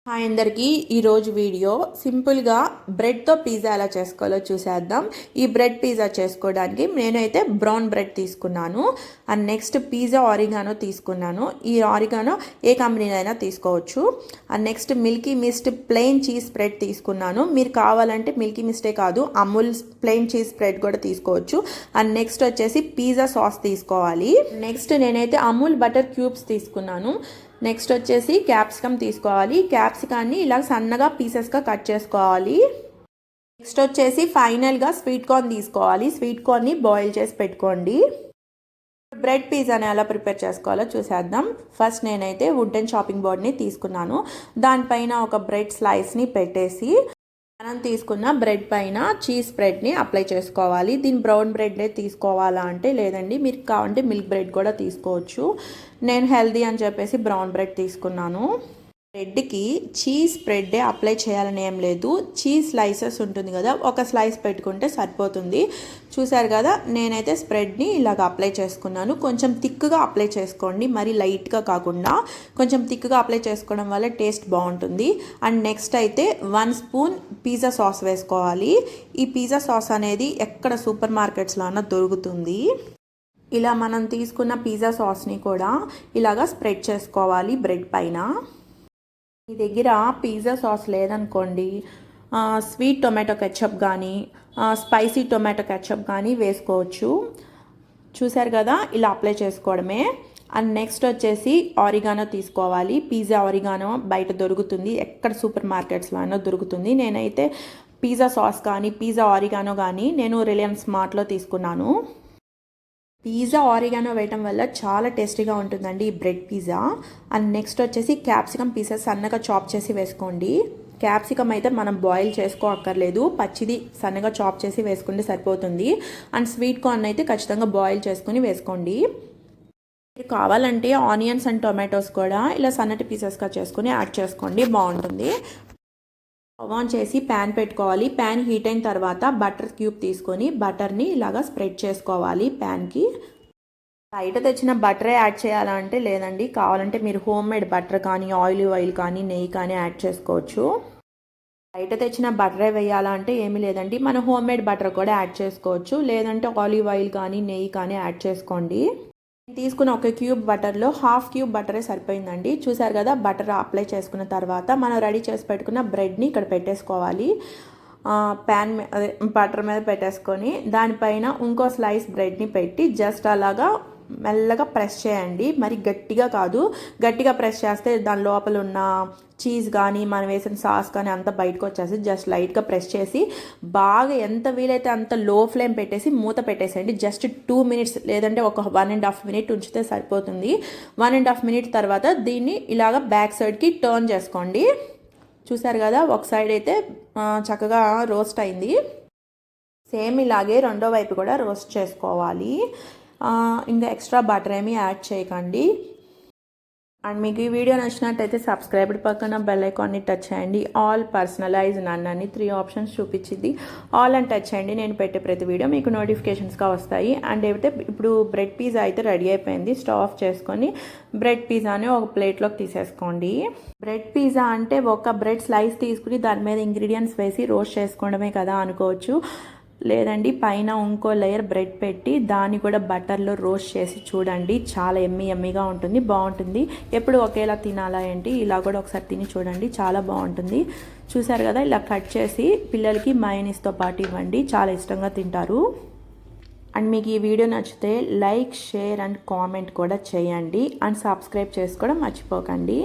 Hi అందరికీ ఈరోజు video సింపుల్గా బ్రెడ్తో పిజ్జా ఎలా చేసుకోవాలో చూసేద్దాం. ఈ బ్రెడ్ పిజ్జా చేసుకోవడానికి నేనైతే బ్రౌన్ బ్రెడ్ తీసుకున్నాను అండ్ నెక్స్ట్ పిజ్జా ఆరిగానో తీసుకున్నాను. ఈ ఆరిగానో ఏ కంపెనీలో అయినా తీసుకోవచ్చు. And next milky mist plain cheese spread తీసుకున్నాను. మీరు కావాలంటే మిల్కీ మిస్టే కాదు అమూల్ ప్లెయిన్ చీజ్ స్ప్రెడ్ కూడా తీసుకోవచ్చు. అండ్ నెక్స్ట్ వచ్చేసి పిజ్జా సాస్ తీసుకోవాలి. నెక్స్ట్ నేనైతే అమూల్ బటర్ క్యూబ్స్ తీసుకున్నాను. నెక్స్ట్ వచ్చేసి క్యాప్సికమ్ తీసుకోవాలి. క్యాప్సికాన్ని ఇలా సన్నగా పీసెస్గా కట్ చేసుకోవాలి. నెక్స్ట్ వచ్చేసి ఫైనల్గా స్వీట్ కార్న్ తీసుకోవాలి. స్వీట్ కార్న్ని బాయిల్ చేసి పెట్టుకోండి. బ్రెడ్ పిజ్జాని ఎలా ప్రిపేర్ చేసుకోవాలో చూసేద్దాం. ఫస్ట్ నేనైతే వుడెన్ చాపింగ్ బోర్డ్ని తీసుకున్నాను. దానిపైన ఒక బ్రెడ్ స్లైస్ని పెట్టేసి మనం తీసుకున్న బ్రెడ్ పైన చీజ్ స్ప్రెడ్ని అప్లై చేసుకోవాలి. దీని బ్రౌన్ బ్రెడ్నే తీసుకోవాలా అంటే లేదండి, మీరు కావాలంటే మిల్క్ బ్రెడ్ కూడా తీసుకోవచ్చు. నేను హెల్దీ అని చెప్పేసి బ్రౌన్ బ్రెడ్ తీసుకున్నాను. బ్రెడ్కి చీజ్ స్ప్రెడ్డే అప్లై చేయాలని ఏం లేదు. చీజ్ స్లైసెస్ ఉంటుంది కదా, ఒక స్లైస్ పెట్టుకుంటే సరిపోతుంది. చూసారు కదా, నేనైతే స్ప్రెడ్ని ఇలాగ అప్లై చేసుకున్నాను. కొంచెం థిక్గా అప్లై చేసుకోండి, మరి లైట్గా కాకుండా కొంచెం థిక్గా అప్లై చేసుకోవడం వల్ల టేస్ట్ బాగుంటుంది. అండ్ నెక్స్ట్ అయితే 1 స్పూన్ పిజ్జా సాస్ వేసుకోవాలి. ఈ పిజ్జా సాస్ అనేది ఎక్కడ సూపర్ మార్కెట్స్లో అన్నా దొరుకుతుంది. ఇలా మనం తీసుకున్న పిజ్జా సాస్ని కూడా ఇలాగ స్ప్రెడ్ చేసుకోవాలి బ్రెడ్ పైన. మీ దగ్గర పిజ్జా సాస్ లేదనుకోండి, స్వీట్ టొమాటో కెచప్ కానీ స్పైసీ టొమాటో కెచప్ కానీ వేసుకోవచ్చు. చూసారు కదా, ఇలా అప్లై చేసుకోవడమే. అండ్ నెక్స్ట్ వచ్చేసి ఆరిగానో తీసుకోవాలి. పిజ్జా ఆరిగానో బయట దొరుకుతుంది, ఎక్కడ సూపర్ మార్కెట్స్లో అయినా దొరుకుతుంది. నేనైతే పిజ్జా సాస్ కానీ పిజ్జా ఆరిగానో కానీ నేను రిలయన్స్ స్మార్ట్లో తీసుకున్నాను. పిజ్జా ఆరిగానో వేయటం వల్ల చాలా టేస్టీగా ఉంటుందండి ఈ బ్రెడ్ పిజ్జా. అండ్ నెక్స్ట్ వచ్చేసి క్యాప్సికమ్ పీసెస్ సన్నగా చాప్ చేసి వేసుకోండి. క్యాప్సికమ్ అయితే మనం బాయిల్ చేసుకోక్కర్లేదు, పచ్చిది సన్నగా చాప్ చేసి వేసుకుంటే సరిపోతుంది. అండ్ స్వీట్ కార్న్ అయితే ఖచ్చితంగా బాయిల్ చేసుకుని వేసుకోండి. మీరు కావాలంటే ఆనియన్స్ అండ్ టొమాటోస్ కూడా ఇలా సన్నటి పీసెస్గా చేసుకుని యాడ్ చేసుకోండి, బాగుంటుంది. స్టవ్ ఆన్ చేసి ప్యాన్ పెట్టుకోవాలి. ప్యాన్ హీట్ అయిన తర్వాత బటర్ క్యూబ్ తీసుకొని బటర్ని ఇలాగా స్ప్రెడ్ చేసుకోవాలి ప్యాన్కి. బయట తెచ్చిన బటరే యాడ్ చేయాలంటే లేదండి, కావాలంటే మీరు హోమ్ మేడ్ బటర్ కానీ ఆయిల్ కానీ నెయ్యి కానీ యాడ్ చేసుకోవచ్చు. బయట తెచ్చిన బటరే వేయాలంటే ఏమీ లేదండి, మన హోమ్ మేడ్ బటర్ కూడా యాడ్ చేసుకోవచ్చు. లేదంటే ఆలివ్ ఆయిల్ కానీ నెయ్యి కానీ యాడ్ చేసుకోండి. తీసుకున్న ఒక క్యూబ్ బటర్లో హాఫ్ క్యూబ్ బటరే సరిపోయిందండి. చూసారు కదా, బటర్ అప్లై చేసుకున్న తర్వాత మనం రెడీ చేసి పెట్టుకున్న బ్రెడ్ని ఇక్కడ పెట్టేసుకోవాలి. ప్యాన్ అదే బటర్ మీద పెట్టేసుకొని దానిపైన ఇంకో స్లైస్ బ్రెడ్ని పెట్టి జస్ట్ అలాగా మెల్లగా ప్రెస్ చేయండి. మరి గట్టిగా కాదు, గట్టిగా ప్రెస్ చేస్తే దాని లోపల ఉన్న చీజ్ కానీ మనం వేసిన సాస్ కానీ అంతా బయటకు వచ్చేసి జస్ట్ లైట్గా ప్రెస్ చేసి బాగా ఎంత వీలైతే అంత లో ఫ్లేమ్ పెట్టేసి మూత పెట్టేసేయండి. జస్ట్ 2 మినిట్స్ లేదంటే ఒక 1.5 మినిట్ ఉంచితే సరిపోతుంది. 1.5 మినిట్ తర్వాత దీన్ని ఇలాగ బ్యాక్ సైడ్కి టర్న్ చేసుకోండి. చూసారు కదా, ఒక సైడ్ అయితే చక్కగా రోస్ట్ అయింది. సేమ్ ఇలాగే రెండో వైపు కూడా రోస్ట్ చేసుకోవాలి. ఇంకా ఎక్స్ట్రా బటర్ ఏమీ యాడ్ చేయకండి. అండ్ మీకు ఈ వీడియో నచ్చినట్టయితే సబ్స్క్రైబ్ పక్కన బెల్ ఐకాన్ని టచ్ చేయండి. ఆల్ పర్సనలైజ్ నన్ను 3 ఆప్షన్స్ చూపించింది. ఆల్ అని టచ్ చేయండి, నేను పెట్టే ప్రతి వీడియో మీకు నోటిఫికేషన్స్గా వస్తాయి. అండ్ అయితే ఇప్పుడు బ్రెడ్ పిజ్జా అయితే రెడీ అయిపోయింది. స్టవ్ ఆఫ్ చేసుకొని బ్రెడ్ పిజ్జాని ఒక ప్లేట్లోకి తీసేసుకోండి. బ్రెడ్ పిజ్జా అంటే ఒక బ్రెడ్ స్లైస్ తీసుకుని దాని మీద ఇంగ్రీడియంట్స్ వేసి రోస్ట్ చేసుకోవడమే కదా అనుకోవచ్చు. లేదండి, పైన ఇంకో లేయర్ బ్రెడ్ పెట్టి దాన్ని కూడా బటర్లో రోస్ట్ చేసి చూడండి, చాలా ఎమ్మీగా ఉంటుంది, బాగుంటుంది. ఎప్పుడు ఒకేలా తినాలా ఏంటి, ఇలా కూడా ఒకసారి తిని చూడండి, చాలా బాగుంటుంది. చూసారు కదా, ఇలా కట్ చేసి పిల్లలకి మయోనీస్తో పాటు ఇవ్వండి, చాలా ఇష్టంగా తింటారు. అండ్ మీకు ఈ వీడియో నచ్చితే లైక్, షేర్ అండ్ కామెంట్ కూడా చేయండి. అండ్ సబ్స్క్రైబ్ చేసుకోవడం మర్చిపోకండి.